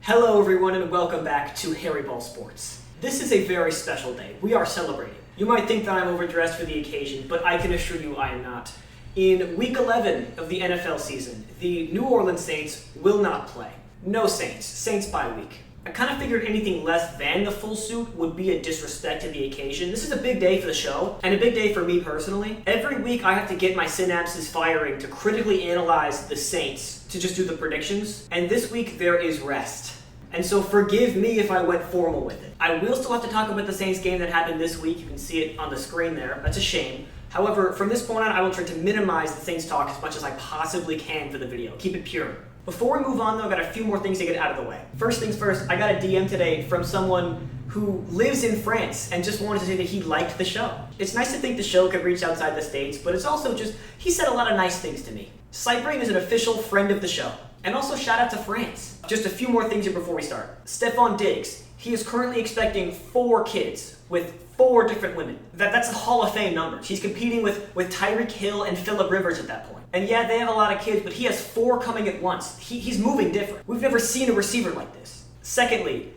Hello everyone and welcome back to Harry Ball Sports. This is a very special day. We are celebrating. You might think that I'm overdressed for the occasion, but I can assure you I am not. In Week 11 of the NFL season, the New Orleans Saints will not play. No Saints. Saints bye week. I kind of figured anything less than the full suit would be a disrespect to the occasion. This is a big day for the show, and a big day for me personally. Every week I have to get my synapses firing to critically analyze the Saints, to just do the predictions, and this week there is rest. And so forgive me if I went formal with it. I will still have to talk about the Saints game that happened this week. You can see it on the screen there. That's a shame. However, from this point on, I will try to minimize the Saints talk as much as I possibly can for the video. Keep it pure. Before we move on though, I've got a few more things to get out of the way. First things first, I got a DM today from someone who lives in France and just wanted to say that he liked the show. It's nice to think the show could reach outside the States, but it's also just, he said a lot of nice things to me. Cybrain is an official friend of the show. And also shout out to France. Just a few more things here before we start. Stefan Diggs, he is currently expecting 4 kids with 4 different women. That's a Hall of Fame numbers. He's competing with Tyreek Hill and Phillip Rivers at that point. And yeah, they have a lot of kids, but he has 4 coming at once. He's moving different. We've never seen a receiver like this. Secondly,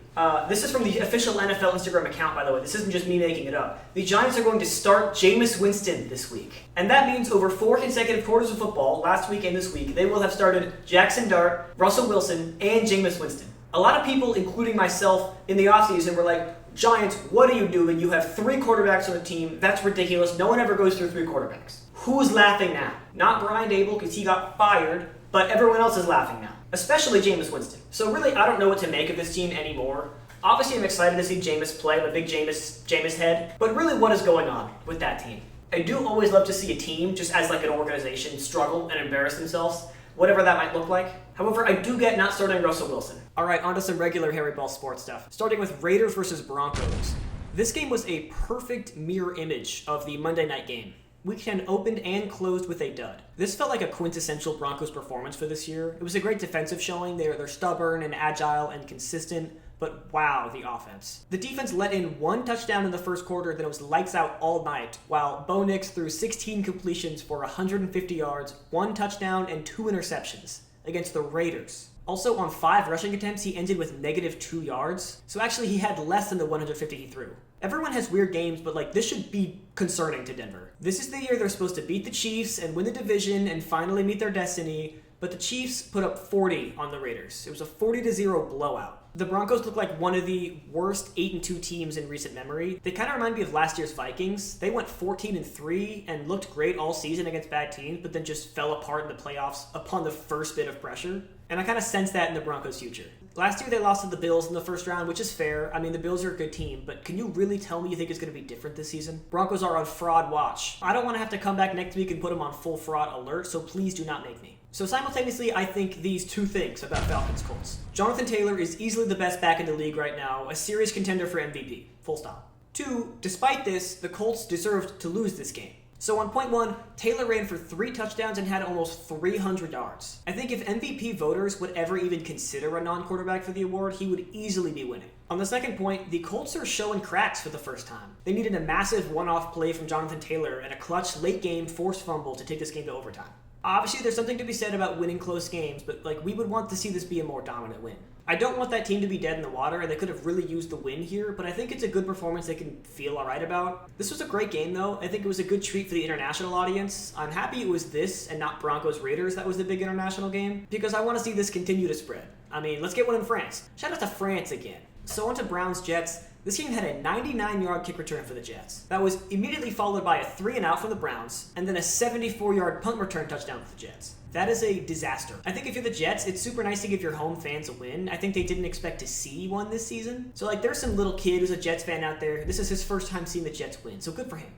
this is from the official NFL Instagram account, by the way. This isn't just me making it up. The Giants are going to start Jameis Winston this week. And that means over 4 consecutive quarters of football, last week and this week, they will have started Jackson Dart, Russell Wilson, and Jameis Winston. A lot of people, including myself, in the offseason were like, Giants, what are you doing? You have 3 quarterbacks on the team. That's ridiculous. No one ever goes through 3 quarterbacks. Who's laughing now? Not Brian Dable, because he got fired, but everyone else is laughing now. Especially Jameis Winston. So really, I don't know what to make of this team anymore. Obviously, I'm excited to see Jameis play. I'm a big Jameis head. But really, what is going on with that team? I do always love to see a team, just as like an organization, struggle and embarrass themselves, whatever that might look like. However, I do get not starting Russell Wilson. Alright, on to some regular Harry Ball Sports stuff. Starting with Raiders versus Broncos. This game was a perfect mirror image of the Monday night game. Week 10 opened and closed with a dud. This felt like a quintessential Broncos performance for this year. It was a great defensive showing. They're stubborn and agile and consistent, but wow, the offense. The defense let in 1 touchdown in the first quarter, then it was lights out all night, while Bo Nix threw 16 completions for 150 yards, 1 touchdown, and 2 interceptions against the Raiders. Also, on 5 rushing attempts, he ended with -2 yards, so actually he had less than the 150 he threw. Everyone has weird games, but this should be concerning to Denver. This is the year they're supposed to beat the Chiefs and win the division and finally meet their destiny, but the Chiefs put up 40 on the Raiders. It was a 40-0 blowout. The Broncos look like one of the worst 8-2 teams in recent memory. They kind of remind me of last year's Vikings. They went 14-3 and looked great all season against bad teams, but then just fell apart in the playoffs upon the first bit of pressure. And I kind of sense that in the Broncos' future. Last year they lost to the Bills in the first round, which is fair. I mean, the Bills are a good team, but can you really tell me you think it's going to be different this season? Broncos are on fraud watch. I don't want to have to come back next week and put them on full fraud alert, so please do not make me. So simultaneously, I think these 2 things about Falcons Colts. Jonathan Taylor is easily the best back in the league right now, a serious contender for MVP. Full stop. 2, despite this, the Colts deserved to lose this game. So on point 1, Taylor ran for 3 touchdowns and had almost 300 yards. I think if MVP voters would ever even consider a non-quarterback for the award, he would easily be winning. On the second point, the Colts are showing cracks for the first time. They needed a massive one-off play from Jonathan Taylor and a clutch late-game forced fumble to take this game to overtime. Obviously, there's something to be said about winning close games, but we would want to see this be a more dominant win. I don't want that team to be dead in the water, and they could have really used the win here, but I think it's a good performance they can feel alright about. This was a great game, though. I think it was a good treat for the international audience. I'm happy it was this and not Broncos-Raiders that was the big international game, because I want to see this continue to spread. I mean, let's get one in France. Shout out to France again. So on to Browns-Jets. This game had a 99-yard kick return for the Jets. That was immediately followed by a 3-and-out from the Browns, and then a 74-yard punt return touchdown for the Jets. That is a disaster. I think if you're the Jets, it's super nice to give your home fans a win. I think they didn't expect to see one this season. So there's some little kid who's a Jets fan out there. This is his first time seeing the Jets win, so good for him.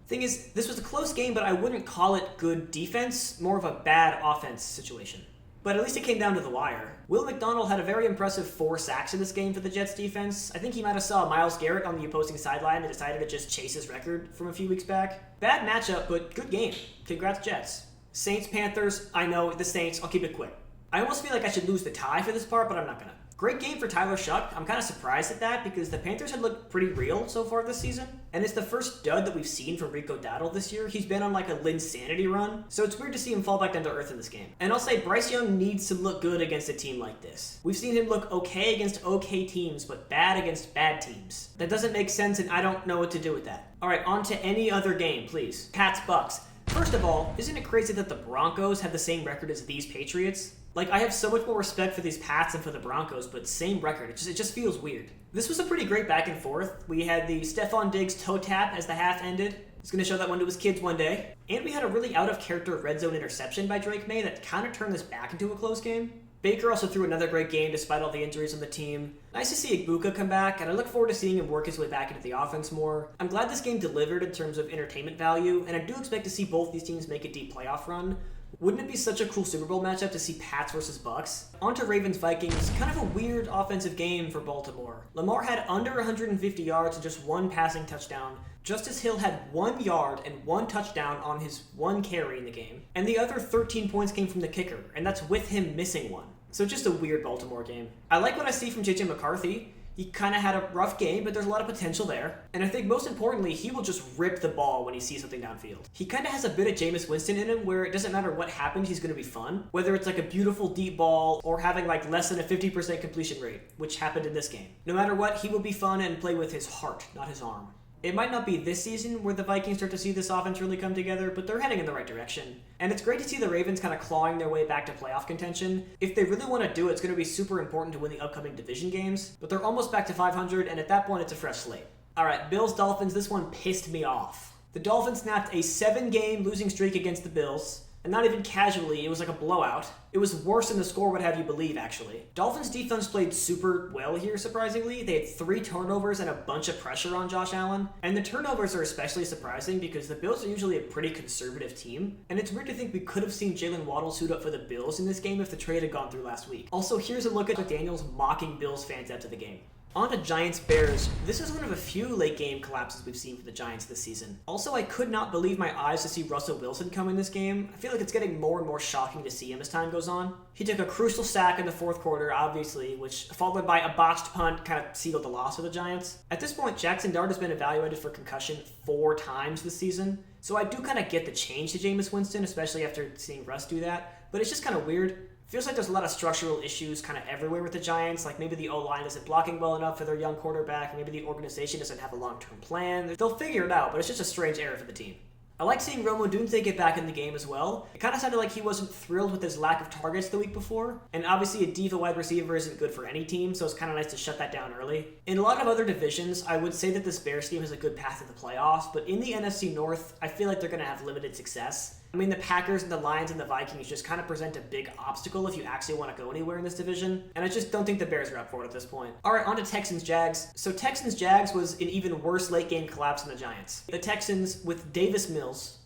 Thing is, this was a close game, but I wouldn't call it good defense, more of a bad offense situation. But at least it came down to the wire. Will McDonald had a very impressive 4 sacks in this game for the Jets defense. I think he might have saw Myles Garrett on the opposing sideline and decided to just chase his record from a few weeks back. Bad matchup, but good game. Congrats, Jets. Saints-Panthers, I know, the Saints, I'll keep it quick. I almost feel like I should lose the tie for this part, but I'm not gonna. Great game for Tyler Shuck. I'm kind of surprised at that because the Panthers had looked pretty real so far this season. And it's the first dud that we've seen from Rico Dowdle this year. He's been on like a Linsanity run, so it's weird to see him fall back down to earth in this game. And I'll say Bryce Young needs to look good against a team like this. We've seen him look okay against okay teams, but bad against bad teams. That doesn't make sense, and I don't know what to do with that. All right, on to any other game, please. Pats Bucks. First of all, isn't it crazy that the Broncos have the same record as these Patriots? Like, I have so much more respect for these Pats and for the Broncos, but same record. It just feels weird. This was a pretty great back and forth. We had the Stephon Diggs toe tap as the half ended. He's going to show that one to his kids one day. And we had a really out-of-character red zone interception by Drake May that kind of turned this back into a close game. Baker also threw another great game despite all the injuries on the team. Nice to see Igbuka come back, and I look forward to seeing him work his way back into the offense more. I'm glad this game delivered in terms of entertainment value, and I do expect to see both these teams make a deep playoff run. Wouldn't it be such a cool Super Bowl matchup to see Pats versus Bucks? On to Ravens-Vikings, kind of a weird offensive game for Baltimore. Lamar had under 150 yards and just one passing touchdown. Justice Hill had 1 yard and 1 touchdown on his 1 carry in the game. And the other 13 points came from the kicker, and that's with him missing one. So just a weird Baltimore game. I like what I see from JJ McCarthy. He kind of had a rough game, but there's a lot of potential there. And I think most importantly, he will just rip the ball when he sees something downfield. He kind of has a bit of Jameis Winston in him where it doesn't matter what happens, he's going to be fun. Whether it's like a beautiful deep ball or having like less than a 50% completion rate, which happened in this game. No matter what, he will be fun and play with his heart, not his arm. It might not be this season where the Vikings start to see this offense really come together, but they're heading in the right direction. And it's great to see the Ravens kind of clawing their way back to playoff contention. If they really want to do it, it's going to be super important to win the upcoming division games, but they're almost back to 500, and at that point, it's a fresh slate. All right, Bills-Dolphins, this one pissed me off. The Dolphins snapped a 7-game losing streak against the Bills, and not even casually, it was like a blowout. It was worse than the score would have you believe, actually. Dolphins defense played super well here, surprisingly. They had 3 turnovers and a bunch of pressure on Josh Allen. And the turnovers are especially surprising because the Bills are usually a pretty conservative team. And it's weird to think we could have seen Jalen Waddle suit up for the Bills in this game if the trade had gone through last week. Also, here's a look at McDaniels mocking Bills fans after the game. On to Giants-Bears. This is one of a few late-game collapses we've seen for the Giants this season. Also, I could not believe my eyes to see Russell Wilson come in this game. I feel like it's getting more and more shocking to see him as time goes on. He took a crucial sack in the fourth quarter, obviously, which, followed by a botched punt, kind of sealed the loss for the Giants. At this point, Jackson Dart has been evaluated for concussion 4 times this season, so I do kind of get the change to Jameis Winston, especially after seeing Russ do that, but it's just kind of weird. Feels like there's a lot of structural issues kind of everywhere with the Giants, like maybe the O-line isn't blocking well enough for their young quarterback, maybe the organization doesn't have a long-term plan. They'll figure it out, but it's just a strange era for the team. I like seeing Rome Odunze get back in the game as well. It kind of sounded like he wasn't thrilled with his lack of targets the week before, and obviously a diva wide receiver isn't good for any team, so it's kind of nice to shut that down early. In a lot of other divisions, I would say that this Bears team has a good path to the playoffs, but in the NFC North, I feel like they're going to have limited success. I mean, the Packers and the Lions and the Vikings just kind of present a big obstacle if you actually want to go anywhere in this division, and I just don't think the Bears are up for it at this point. All right, on to Texans-Jags. So Texans-Jags was an even worse late-game collapse than the Giants. The Texans, with Davis Mills,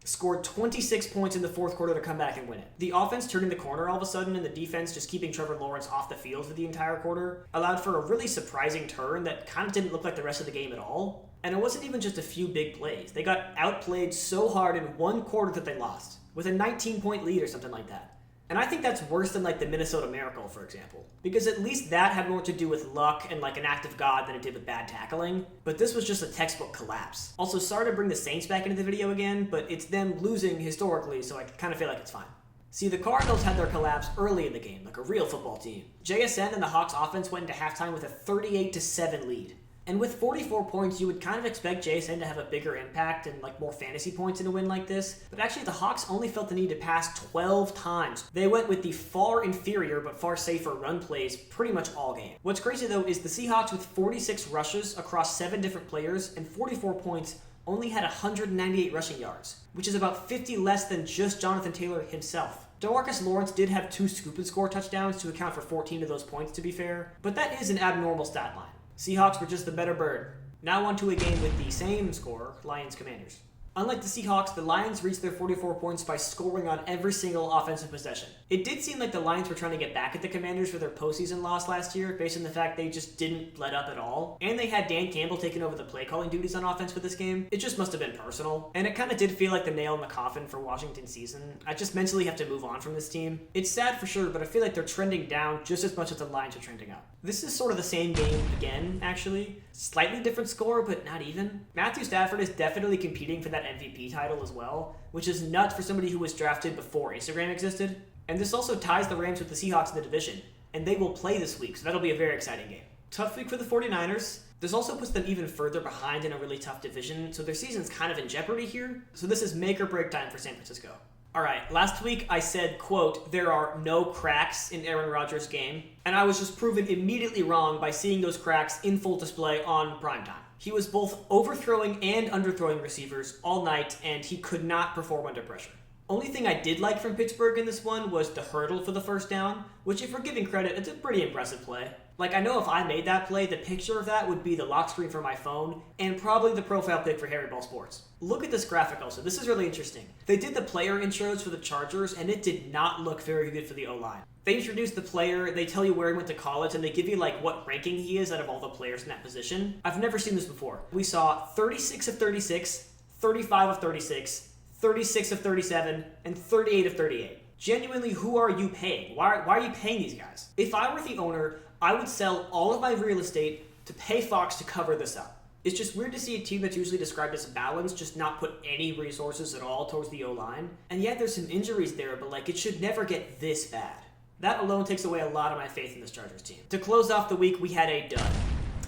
scored 26 points in the fourth quarter to come back and win it. The offense turning the corner all of a sudden, and the defense just keeping Trevor Lawrence off the field for the entire quarter allowed for a really surprising turn that kind of didn't look like the rest of the game at all. And it wasn't even just a few big plays. They got outplayed so hard in one quarter that they lost, with a 19-point lead or something like that. And I think that's worse than like the Minnesota Miracle, for example. Because at least that had more to do with luck and like an act of God than it did with bad tackling. But this was just a textbook collapse. Also, sorry to bring the Saints back into the video again, but it's them losing historically, so I kind of feel like it's fine. See, the Cardinals had their collapse early in the game, like a real football team. JSN and the Hawks offense went into halftime with a 38-7 lead. And with 44 points, you would kind of expect JSN to have a bigger impact and like more fantasy points in a win like this. But actually, the Hawks only felt the need to pass 12 times. They went with the far inferior but far safer run plays pretty much all game. What's crazy though is the Seahawks with 46 rushes across 7 different players and 44 points only had 198 rushing yards, which is about 50 less than just Jonathan Taylor himself. DeMarcus Lawrence did have 2 scoop and score touchdowns to account for 14 of those points, to be fair, but that is an abnormal stat line. Seahawks were just the better bird. Now on to a game with the same score, Lions-Commanders. Unlike the Seahawks, the Lions reached their 44 points by scoring on every single offensive possession. It did seem like the Lions were trying to get back at the Commanders for their postseason loss last year, based on the fact they just didn't let up at all. And they had Dan Campbell taking over the play calling duties on offense for this game. It just must have been personal. And it kind of did feel like the nail in the coffin for Washington's season. I just mentally have to move on from this team. It's sad for sure, but I feel like they're trending down just as much as the Lions are trending up. This is sort of the same game again, actually. Slightly different score, but not even. Matthew Stafford is definitely competing for that MVP title as well, which is nuts for somebody who was drafted before Instagram existed. And this also ties the Rams with the Seahawks in the division, and they will play this week, so that'll be a very exciting game. Tough week for the 49ers. This also puts them even further behind in a really tough division, so their season's kind of in jeopardy here. So this is make or break time for San Francisco. Alright, last week I said, quote, there are no cracks in Aaron Rodgers' game, and I was just proven immediately wrong by seeing those cracks in full display on primetime. He was both overthrowing and underthrowing receivers all night, and he could not perform under pressure. Only thing I did like from Pittsburgh in this one was the hurdle for the first down, which if we're giving credit, it's a pretty impressive play. Like, I know if I made that play, the picture of that would be the lock screen for my phone, and probably the profile pic for Harry Ball Sports. Look at this graphic also, this is really interesting. They did the player intros for the Chargers, and it did not look very good for the O-line. They introduce the player, they tell you where he went to college, and they give you like what ranking he is out of all the players in that position. I've never seen this before. We saw 36 of 36, 35 of 36, 36 of 37, and 38 of 38. Genuinely, who are you paying? Why are you paying these guys? If I were the owner, I would sell all of my real estate to pay Fox to cover this up. It's just weird to see a team that's usually described as balanced just not put any resources at all towards the O-line. And yet there's some injuries there, but like it should never get this bad. That alone takes away a lot of my faith in this Chargers team. To close off the week, we had a dud.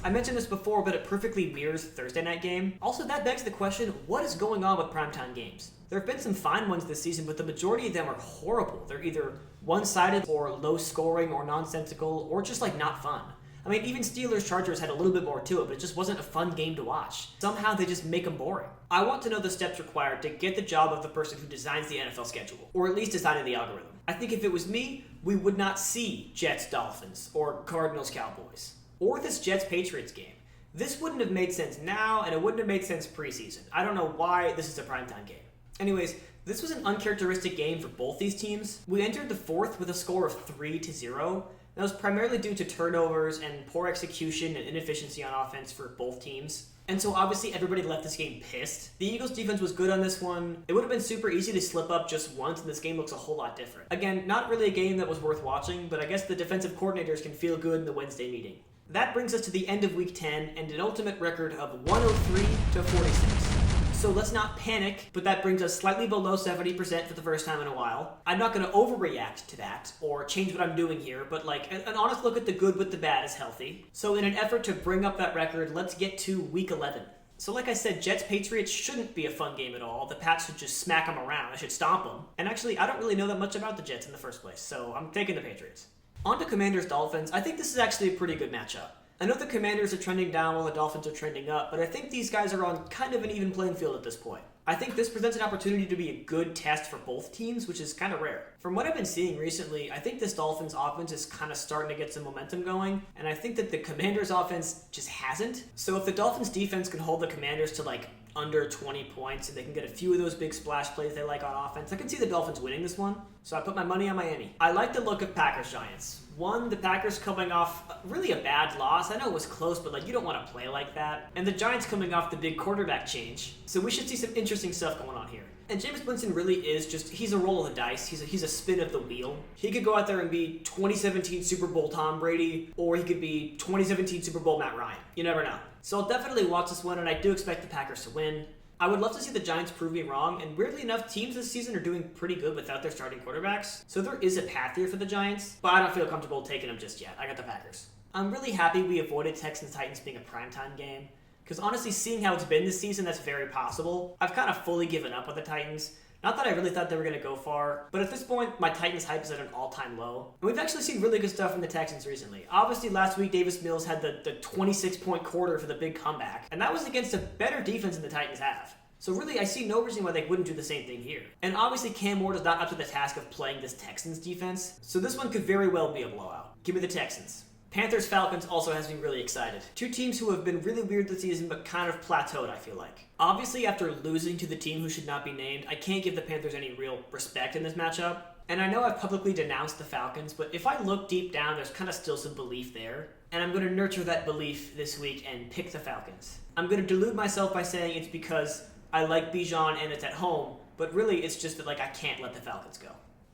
I mentioned this before, but it perfectly mirrors the Thursday night game. Also, that begs the question, what is going on with primetime games? There have been some fine ones this season, but the majority of them are horrible. They're either one-sided or low-scoring or nonsensical or just like not fun. I mean, even Steelers-Chargers had a little bit more to it, but it just wasn't a fun game to watch. Somehow they just make them boring. I want to know the steps required to get the job of the person who designs the NFL schedule, or at least designing the algorithm. I think if it was me, we would not see Jets-Dolphins or Cardinals-Cowboys. Or this Jets-Patriots game. This wouldn't have made sense now, and it wouldn't have made sense preseason. I don't know why this is a primetime game. Anyways, this was an uncharacteristic game for both these teams. We entered the fourth with a score of 3-0. That was primarily due to turnovers and poor execution and inefficiency on offense for both teams. And so obviously everybody left this game pissed. The Eagles defense was good on this one. It would have been super easy to slip up just once and this game looks a whole lot different. Again, not really a game that was worth watching, but I guess the defensive coordinators can feel good in the Wednesday meeting. That brings us to the end of week 10 and an ultimate record of 103-46. So let's not panic, but that brings us slightly below 70% for the first time in a while. I'm not going to overreact to that or change what I'm doing here, but like an honest look at the good with the bad is healthy. So in an effort to bring up that record, let's get to week 11. So like I said, Jets-Patriots shouldn't be a fun game at all. The Pats should just smack them around. I should stomp them. And actually, I don't really know that much about the Jets in the first place, so I'm taking the Patriots. On to Commanders-Dolphins. I think this is actually a pretty good matchup. I know the Commanders are trending down while the Dolphins are trending up, but I think these guys are on kind of an even playing field at this point. I think this presents an opportunity to be a good test for both teams, which is kind of rare. From what I've been seeing recently, I think this Dolphins offense is kind of starting to get some momentum going, and I think that the Commanders offense just hasn't. So if the Dolphins defense can hold the Commanders to like under 20 points and they can get a few of those big splash plays they like on offense, I can see the Dolphins winning this one. So I put my money on Miami. I like the look of Packers-Giants. One, the Packers coming off really a bad loss. I know it was close, but like you don't want to play like that. And the Giants coming off the big quarterback change. So we should see some interesting stuff going on here. And Jameis Winston really is just, he's a roll of the dice. He's a spin of the wheel. He could go out there and be 2017 Super Bowl Tom Brady, or he could be 2017 Super Bowl Matt Ryan. You never know. So I'll definitely watch this one, and I do expect the Packers to win. I would love to see the Giants prove me wrong, and weirdly enough, teams this season are doing pretty good without their starting quarterbacks. So there is a path here for the Giants, but I don't feel comfortable taking them just yet. I got the Packers. I'm really happy we avoided Texans-Titans being a primetime game, because honestly, seeing how it's been this season, that's very possible. I've kind of fully given up on the Titans. Not that I really thought they were going to go far, but at this point, my Titans hype is at an all-time low. And we've actually seen really good stuff from the Texans recently. Obviously, last week, Davis Mills had the 26-point quarter for the big comeback, and that was against a better defense than the Titans have. So really, I see no reason why they wouldn't do the same thing here. And obviously, Cam Ward is not up to the task of playing this Texans defense, so this one could very well be a blowout. Give me the Texans. Panthers-Falcons also has me really excited. Two teams who have been really weird this season but kind of plateaued, I feel like. Obviously, after losing to the team who should not be named, I can't give the Panthers any real respect in this matchup. And I know I've publicly denounced the Falcons, but if I look deep down, there's kind of still some belief there. And I'm going to nurture that belief this week and pick the Falcons. I'm going to delude myself by saying it's because I like Bijan and it's at home, but really it's just that I can't let the Falcons go.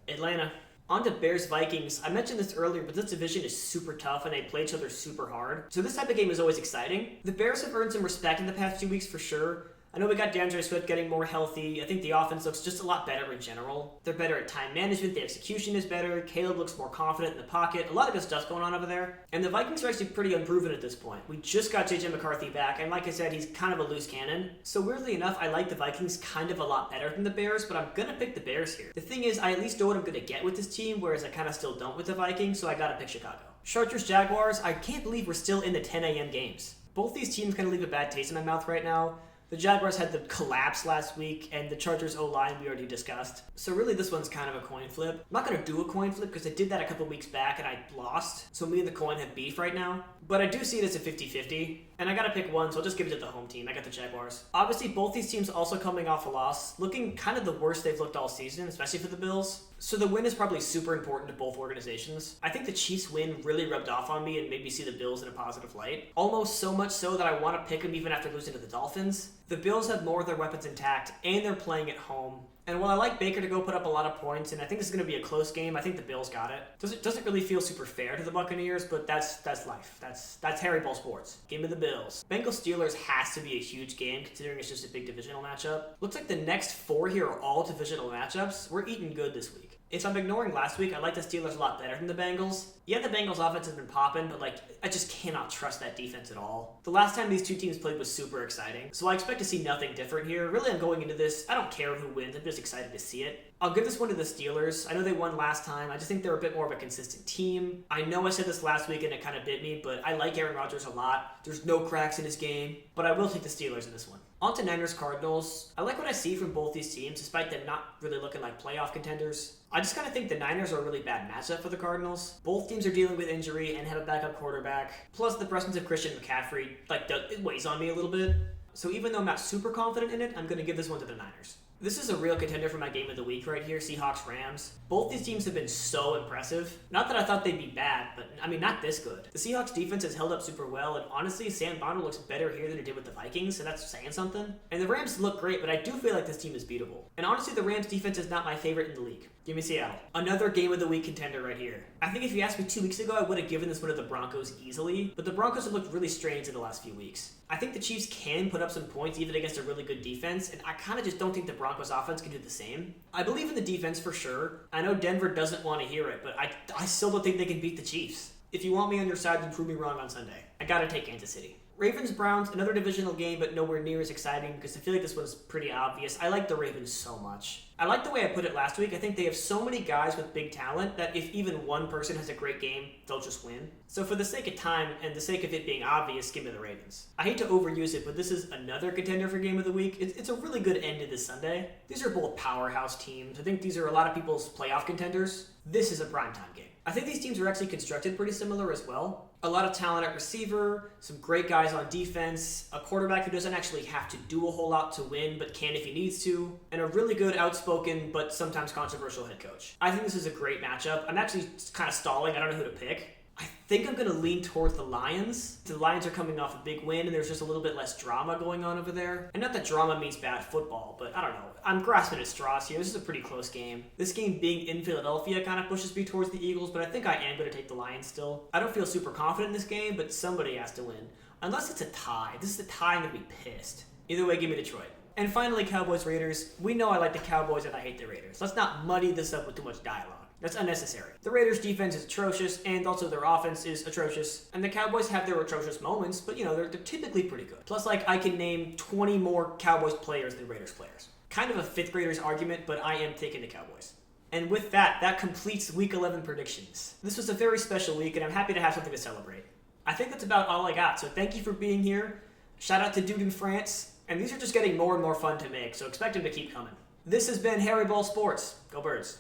Atlanta. On to Bears-Vikings. I mentioned this earlier, but this division is super tough and they play each other super hard. So this type of game is always exciting. The Bears have earned some respect in the past 2 weeks for sure. I know we got DeAndre Swift getting more healthy. I think the offense looks just a lot better in general. They're better at time management. The execution is better. Caleb looks more confident in the pocket. A lot of good stuff going on over there. And the Vikings are actually pretty unproven at this point. We just got J.J. McCarthy back, and like I said, he's kind of a loose cannon. So weirdly enough, I like the Vikings kind of a lot better than the Bears, but I'm going to pick the Bears here. The thing is, I at least know what I'm going to get with this team, whereas I kind of still don't with the Vikings, so I got to pick Chicago. Chargers-Jaguars, I can't believe we're still in the 10 a.m. games. Both these teams kind of leave a bad taste in my mouth right now. The Jaguars had the collapse last week, and the Chargers O-line we already discussed. So really this one's kind of a coin flip. I'm not going to do a coin flip because I did that a couple weeks back and I lost. So me and the coin have beef right now. But I do see it as a 50-50. And I got to pick one, so I'll just give it to the home team. I got the Jaguars. Obviously, both these teams also coming off a loss, looking kind of the worst they've looked all season, especially for the Bills. So the win is probably super important to both organizations. I think the Chiefs win really rubbed off on me and made me see the Bills in a positive light. Almost so much so that I want to pick them even after losing to the Dolphins. The Bills have more of their weapons intact, and they're playing at home. And while I like Baker to go put up a lot of points, and I think this is going to be a close game, I think the Bills got it. Doesn't really feel super fair to the Buccaneers, but that's life. That's Harry Ball sports. Game of the Bills. Bengals-Steelers has to be a huge game, considering it's just a big divisional matchup. Looks like the next 4 here are all divisional matchups. We're eating good this week. If I'm ignoring last week, I like the Steelers a lot better than the Bengals. Yeah, the Bengals offense has been popping, but I just cannot trust that defense at all. The last time these two teams played was super exciting, so I expect to see nothing different here. Really, I'm going into this, I don't care who wins, I'm just excited to see it. I'll give this one to the Steelers. I know they won last time. I just think they're a bit more of a consistent team. I know I said this last week and it kind of bit me, but I like Aaron Rodgers a lot. There's no cracks in his game, but I will take the Steelers in this one. On to Niners-Cardinals. I like what I see from both these teams, despite them not really looking like playoff contenders. I just kind of think the Niners are a really bad matchup for the Cardinals. Both teams are dealing with injury and have a backup quarterback. Plus, the presence of Christian McCaffrey, it weighs on me a little bit. So even though I'm not super confident in it, I'm going to give this one to the Niners. This is a real contender for my game of the week right here, Seahawks-Rams. Both these teams have been so impressive. Not that I thought they'd be bad, but not this good. The Seahawks defense has held up super well, and honestly, Sam Darnold looks better here than he did with the Vikings, so that's saying something. And the Rams look great, but I do feel like this team is beatable. And honestly, the Rams defense is not my favorite in the league. Give me Seattle. Another game of the week contender right here. I think if you asked me 2 weeks ago, I would have given this one to the Broncos easily, but the Broncos have looked really strange in the last few weeks. I think the Chiefs can put up some points even against a really good defense, and I kind of just don't think the Broncos offense can do the same. I believe in the defense for sure. I know Denver doesn't want to hear it, but I still don't think they can beat the Chiefs. If you want me on your side, then prove me wrong on Sunday. I gotta take Kansas City. Ravens-Browns, another divisional game, but nowhere near as exciting because I feel like this one's pretty obvious. I like the Ravens so much. I like the way I put it last week. I think they have so many guys with big talent that if even one person has a great game, they'll just win. So for the sake of time and the sake of it being obvious, give me the Ravens. I hate to overuse it, but this is another contender for game of the week. It's a really good end to this Sunday. These are both powerhouse teams. I think these are a lot of people's playoff contenders. This is a primetime game. I think these teams are actually constructed pretty similar as well. A lot of talent at receiver, some great guys on defense, a quarterback who doesn't actually have to do a whole lot to win, but can if he needs to, and a really good, outspoken, but sometimes controversial head coach. I think this is a great matchup. I'm actually kind of stalling. I don't know who to pick. I think I'm going to lean towards the Lions. The Lions are coming off a big win, and there's just a little bit less drama going on over there. And not that drama means bad football, but I don't know. I'm grasping at straws here. This is a pretty close game. This game being in Philadelphia kind of pushes me towards the Eagles, but I think I am going to take the Lions still. I don't feel super confident in this game, but somebody has to win. Unless it's a tie. This is a tie, I'm going to be pissed. Either way, give me Detroit. And finally, Cowboys-Raiders. We know I like the Cowboys and I hate the Raiders. Let's not muddy this up with too much dialogue. That's unnecessary. The Raiders' defense is atrocious, and also their offense is atrocious. And the Cowboys have their atrocious moments, but they're typically pretty good. Plus, I can name 20 more Cowboys players than Raiders players. Kind of a fifth grader's argument, but I am taking the Cowboys. And with that completes Week 11 predictions. This was a very special week, and I'm happy to have something to celebrate. I think that's about all I got, so thank you for being here. Shout out to Dude in France. And these are just getting more and more fun to make, so expect them to keep coming. This has been Harry Ball Sports. Go Birds.